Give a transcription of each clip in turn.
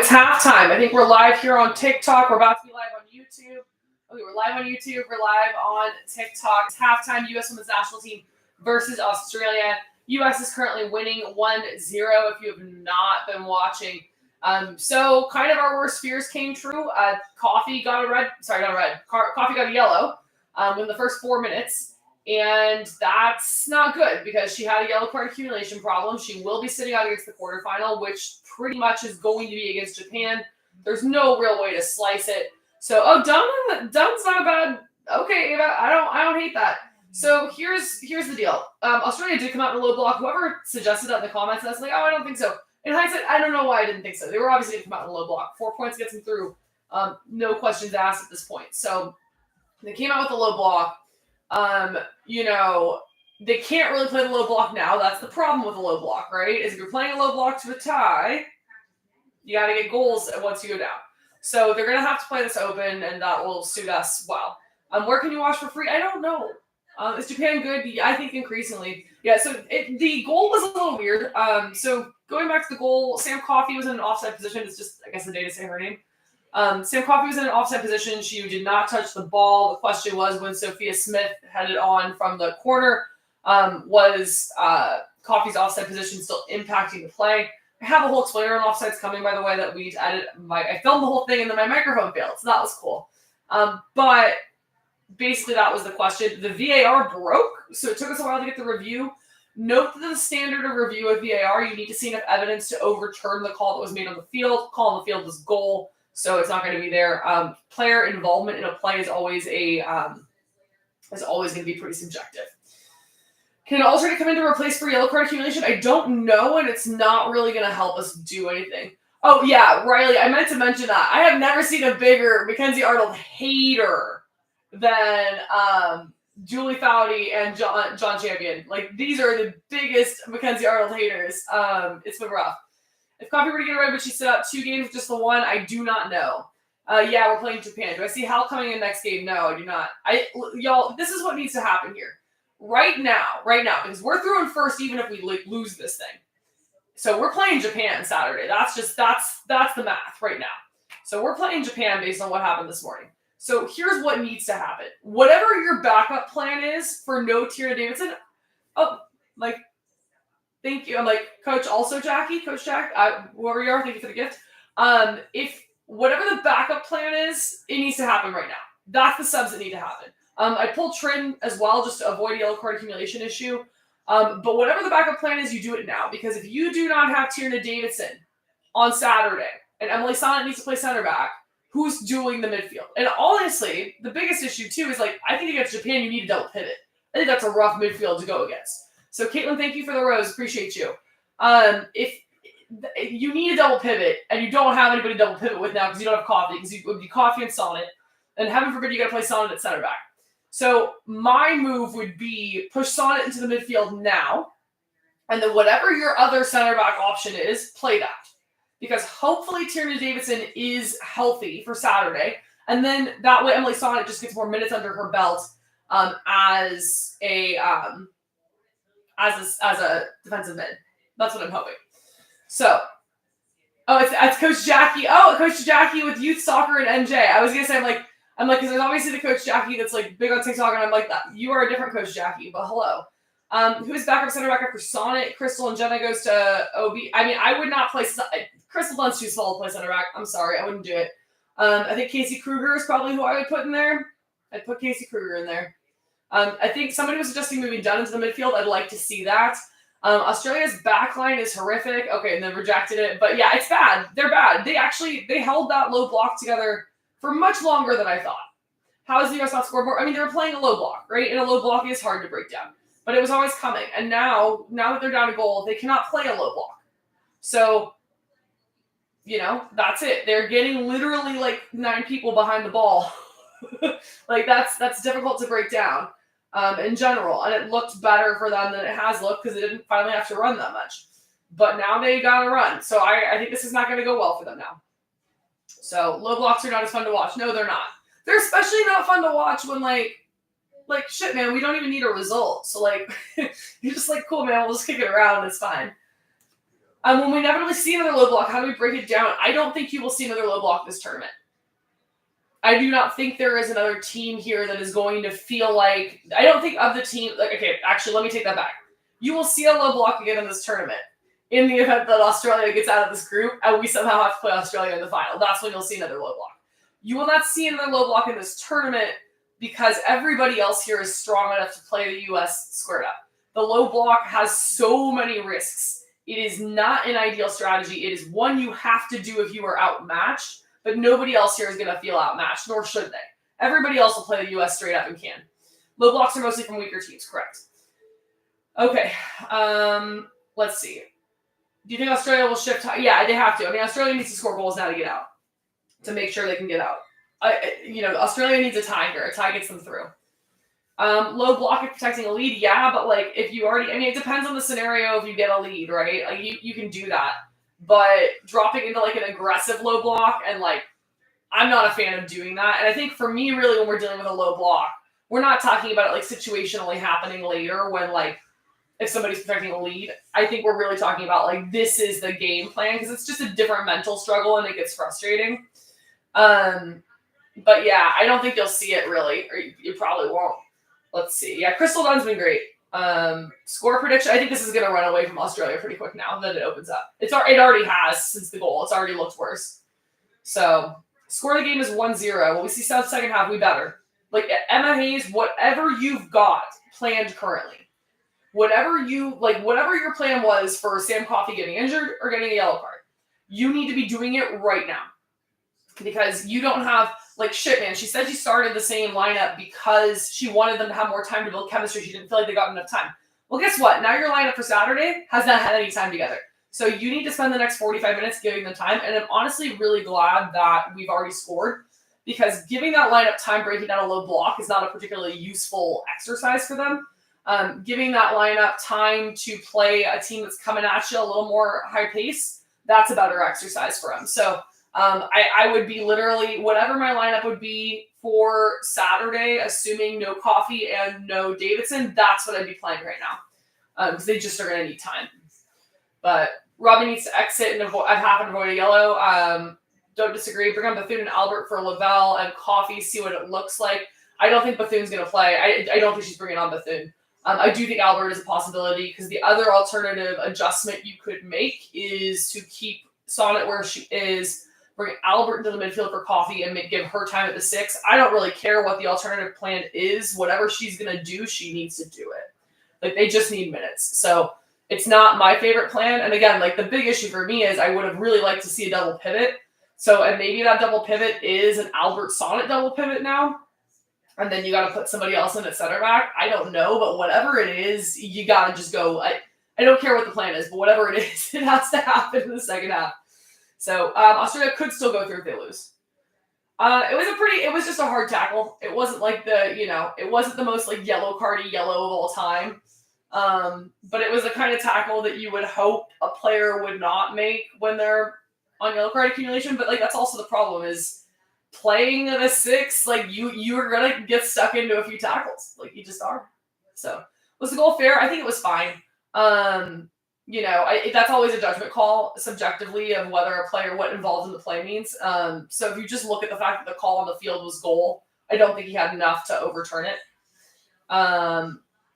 it's halftime. I think we're live here on TikTok. We're about to be live on YouTube. Okay, we're live on YouTube. We're live on TikTok. It's halftime. U.S. Women's National Team versus Australia. U.S. is currently winning 1-0 if you have not been watching. So kind of our worst fears came true. Coffee got a yellow in the first 4 minutes. And that's not good because she had a yellow card accumulation problem. She will be sitting out against the quarterfinal, which pretty much is going to be against Japan. There's no real way to slice it. So, Dunn's not a bad. Okay, Ava, I don't hate that. So here's the deal. Australia did come out in a low block. Whoever suggested that in the comments, that's like, oh, I don't think so. In hindsight, I don't know why I didn't think so. They were obviously going to come out in a low block. 4 points gets them through. No questions asked at this point. So they came out with a low block. They can't really play the low block now. That's the problem with a low block, right? Is if you're playing a low block to a tie, you got to get goals once you go down. So they're going to have to play this open, and that will suit us well. Where can you watch for free? I don't know. Is Japan good? I think increasingly. Yeah, so the goal was a little weird. So going back to the goal, Sam Coffey was in an offside position. It's just, I guess, the day to say her name. Sam Coffey was in an offside position. She did not touch the ball. The question was when Sophia Smith headed on from the corner, was Coffey's offside position still impacting the play? I have a whole explainer on offsides coming, by the way, that we need to edit. I filmed the whole thing and then my microphone failed, so that was cool. But basically that was the question. The VAR broke, so it took us a while to get the review. Note that the standard of review of VAR, you need to see enough evidence to overturn the call that was made on the field. Call on the field was goal. So it's not going to be there. Player involvement in a play is always going to be pretty subjective. Can an alternate come in to replace for yellow card accumulation? I don't know, and it's not really going to help us do anything. Oh, yeah, Riley, I meant to mention that. I have never seen a bigger Mackenzie Arnold hater than Julie Foudy and John Champion. Like, these are the biggest Mackenzie Arnold haters. It's been rough. If Coffey were to get it right, would she sit out 2 games, just the one? I do not know. Yeah, we're playing Japan. Do I see Hal coming in next game? No, I do not. Y'all, this is what needs to happen here. Right now, because we're through in first even if we lose this thing. So we're playing Japan Saturday. That's the math right now. So we're playing Japan based on what happened this morning. So here's what needs to happen. Whatever your backup plan is for no Tierna Davidson, thank you. I'm like, Coach Jack, whoever you are, thank you for the gift. If whatever the backup plan is, it needs to happen right now. That's the subs that need to happen. I pulled Trin as well just to avoid a yellow card accumulation issue. But whatever the backup plan is, you do it now. Because if you do not have Tierna Davidson on Saturday, and Emily Sonnet needs to play center back, who's doing the midfield? And honestly, the biggest issue too is I think against Japan, you need a double pivot. I think that's a rough midfield to go against. So Caitlin, thank you for the rose. Appreciate you. If you need a double pivot and you don't have anybody to double pivot with now because you don't have Coffey, because it would be Coffey and Sonnet, and heaven forbid you got to play Sonnet at center back. So my move would be push Sonnet into the midfield now, and then whatever your other center back option is, play that. Because hopefully Tierna Davidson is healthy for Saturday, and then that way Emily Sonnet just gets more minutes under her belt as a defensive mid. That's what I'm hoping. So, it's Coach Jackie. Oh, Coach Jackie with youth soccer and NJ. I was gonna say I'm like, because there's obviously the Coach Jackie that's big on TikTok, and I'm like, that you are a different Coach Jackie, but hello. Who is backup center back for Sonnet? Crystal and Jenna goes to OB. I mean, I would not play Crystal Dunn's too small to play center back. I'm sorry, I wouldn't do it. I think Casey Kruger is probably who I would put in there. I'd put Casey Kruger in there. I think somebody was suggesting moving Dunn into the midfield. I'd like to see that. Australia's backline is horrific. Okay, and then rejected it. But yeah, it's bad. They're bad. They held that low block together for much longer than I thought. How is the U.S. not scored more? I mean, they were playing a low block, right? And a low block is hard to break down. But it was always coming. And now that they're down a goal, they cannot play a low block. So, that's it. They're getting literally 9 people behind the ball. That's difficult to break down. In general, and it looked better for them than it has looked because it didn't finally have to run that much. But now they gotta run, so I think this is not going to go well for them now. So low blocks are not as fun to watch. No, they're not. They're especially not fun to watch when shit, man, we don't even need a result. So you're just cool, man. We'll just kick it around. It's fine. When we inevitably see another low block, how do we break it down? I don't think you will see another low block this tournament. I do not think there is another team here that is going to feel like... I don't think of the team... Okay, actually, let me take that back. You will see a low block again in this tournament in the event that Australia gets out of this group and we somehow have to play Australia in the final. That's when you'll see another low block. You will not see another low block in this tournament because everybody else here is strong enough to play the U.S. squared up. The low block has so many risks. It is not an ideal strategy. It is one you have to do if you are outmatched, but nobody else here is going to feel outmatched, nor should they. Everybody else will play the U.S. straight up and can. Low blocks are mostly from weaker teams, correct. Okay, let's see. Do you think Australia will shift? Yeah, they have to. I mean, Australia needs to score goals now to get out, to make sure they can get out. Australia needs a tie here. A tie gets them through. Low block if protecting a lead, yeah, but like if you already, I mean, it depends on the scenario if you get a lead, right? Like you can do that, but dropping into like an aggressive low block and like, I'm not a fan of doing that. And I think for me, really, when we're dealing with a low block, we're not talking about it like situationally happening later when like if somebody's protecting a lead. I think we're really talking about like this is the game plan because it's just a different mental struggle and it gets frustrating. But yeah, I don't think you'll see it really, or you probably won't. Let's see. Yeah, Crystal Dunn's been great. Score prediction. I think this is going to run away from Australia pretty quick now that it opens up. It already has since the goal. It's already looked worse. So score of the game is 1-0. When we see South second half, we better. Like Emma Hayes, whatever you've got planned currently, whatever your plan was for Sam Coffey getting injured or getting a yellow card, you need to be doing it right now. Because you don't have, like, shit, man. She said she started the same lineup because she wanted them to have more time to build chemistry. She didn't feel like they got enough time. Well, guess what? Now your lineup for Saturday has not had any time together. So you need to spend the next 45 minutes giving them time. And I'm honestly really glad that we've already scored because giving that lineup time breaking down a low block is not a particularly useful exercise for them. Giving that lineup time to play a team that's coming at you a little more high pace, that's a better exercise for them. So I would be literally, whatever my lineup would be for Saturday, assuming no Coffey and no Davidson, that's what I'd be playing right now. Because they just are going to need time. But Robbie needs to exit and have and avoid a yellow. Don't disagree. Bring on Bethune and Albert for Lavelle and Coffey, see what it looks like. I don't think Bethune's going to play. I don't think she's bringing on Bethune. I do think Albert is a possibility because the other alternative adjustment you could make is to keep Sonnet where she is, bring Albert into the midfield for Coffey and give her time at the 6. I don't really care what the alternative plan is. Whatever she's going to do, she needs to do it. Like, they just need minutes. So it's not my favorite plan. And again, like, the big issue for me is I would have really liked to see a double pivot. So, and maybe that double pivot is an Albert Sonnet double pivot now. And then you got to put somebody else in at center back. I don't know, but whatever it is, you got to just go. I don't care what the plan is, but whatever it is, it has to happen in the second half. So Australia could still go through if they lose. It was just a hard tackle. It wasn't like it wasn't the most like yellow cardy yellow of all time. But it was the kind of tackle that you would hope a player would not make when they're on yellow card accumulation. But like that's also the problem is playing at a 6, like you are gonna get stuck into a few tackles. Like you just are. So was the goal fair? I think it was fine. That's always a judgment call subjectively of whether a player, what involved in the play means. So if you just look at the fact that the call on the field was goal, I don't think he had enough to overturn it.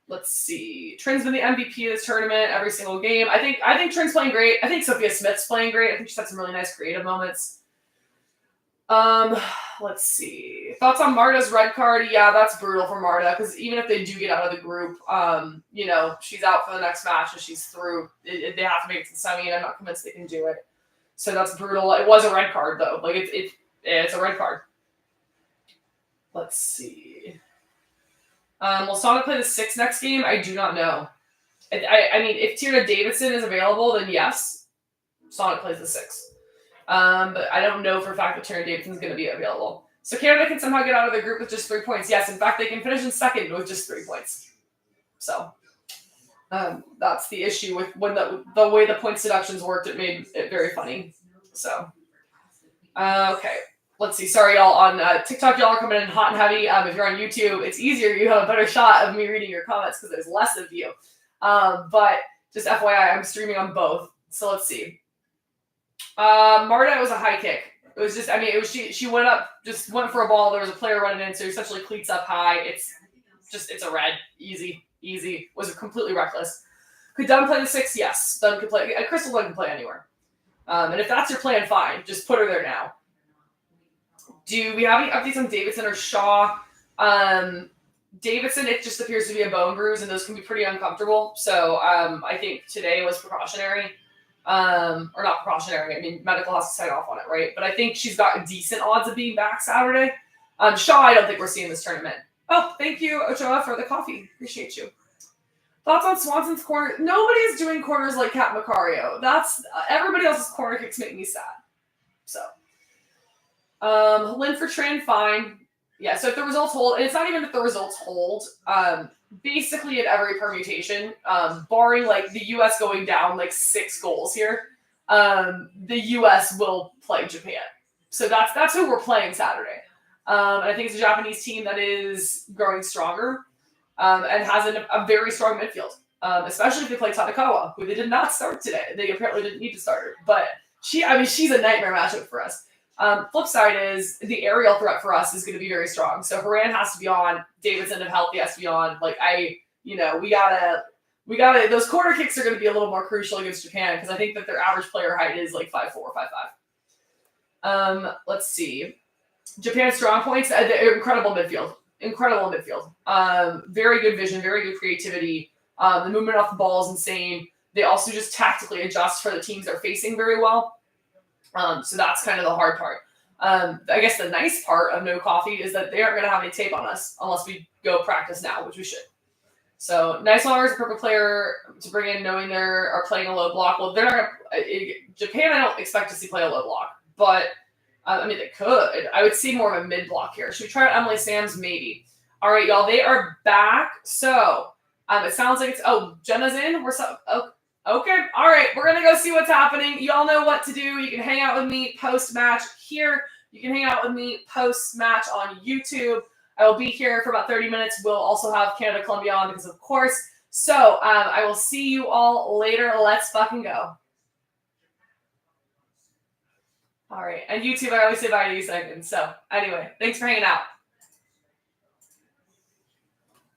Let's see. Trin's been the MVP of this tournament every single game. I think Trin's playing great. I think Sophia Smith's playing great. I think she's had some really nice creative moments. Let's see. Thoughts on Marta's red card? Yeah, that's brutal for Marta because even if they do get out of the group, she's out for the next match and she's through. They have to make it to the semi, and I'm not convinced they can do it. So that's brutal. It was a red card though. Like it's a red card. Let's see. Will Sonnet play the 6 next game? I do not know. I mean, if Tierna Davidson is available, then yes, Sonnet plays the 6. But I don't know for a fact that Tierna Davidson is going to be available. So Canada can somehow get out of the group with just 3 points. Yes, in fact, they can finish in second with just 3 points. So that's the issue with when the way the points deductions worked. It made it very funny. So okay. Let's see. Sorry, y'all. On TikTok, y'all are coming in hot and heavy. If you're on YouTube, it's easier. You have a better shot of me reading your comments because there's less of you. But just FYI, I'm streaming on both. So let's see. Marta was a high kick. It was just, I mean, it was she went up, just went for a ball. There was a player running in, so essentially cleats up high. It's a red. Easy. Was completely reckless. Could Dunn play the 6? Yes. Dunn could play. Crystal Dunn can play anywhere. And if that's your plan, fine. Just put her there now. Do we have any updates on Davidson or Shaw? Davidson, it just appears to be a bone bruise, and those can be pretty uncomfortable. So I think today was precautionary. Or not precautionary. I mean, medical has to sign off on it, right? But I think she's got decent odds of being back Saturday. Shaw, I don't think we're seeing this tournament. Oh, thank you, Ochoa, for the coffee. Appreciate you. Thoughts on Swanson's corner? Nobody's doing corners like Kat Macario. That's everybody else's corner kicks make me sad. So, Lynn for Tran, fine. Yeah, so if the results hold, and it's not even if the results hold, basically at every permutation, barring like the U.S. going down like 6 goals here, the U.S. will play Japan. So that's who we're playing Saturday. And I think it's a Japanese team that is growing stronger and has a very strong midfield, especially if they play Tadakawa, who they did not start today. They apparently didn't need to start her. But she's a nightmare matchup for us. Flip side is the aerial threat for us is going to be very strong. So Haran has to be on. Davidson, if healthy, has to be on. Like, we gotta. Those corner kicks are going to be a little more crucial against Japan because I think that their average player height is like 5'4", 5'5". Let's see. Japan's strong points, incredible midfield. Very good vision, very good creativity. The movement off the ball is insane. They also just tactically adjust for the teams they're facing very well. So that's kind of the hard part. I guess the nice part of no coffee is that they aren't going to have any tape on us unless we go practice now, which we should. So Nice Waller is a perfect player to bring in knowing they are playing a low block. Well, they're not going to – Japan I don't expect to see play a low block, but – I mean, they could. I would see more of a mid-block here. Should we try out Emily Sams? Maybe. All right, y'all. They are back. So, it sounds like it's... Oh, Jenna's in? Okay. All right. We're going to go see what's happening. Y'all know what to do. You can hang out with me post-match here. You can hang out with me post-match on YouTube. I will be here for about 30 minutes. We'll also have Canada-Colombia on because, of course. So, I will see you all later. Let's fucking go. All right. And YouTube, I always say bye to you seconds. So, anyway, thanks for hanging out.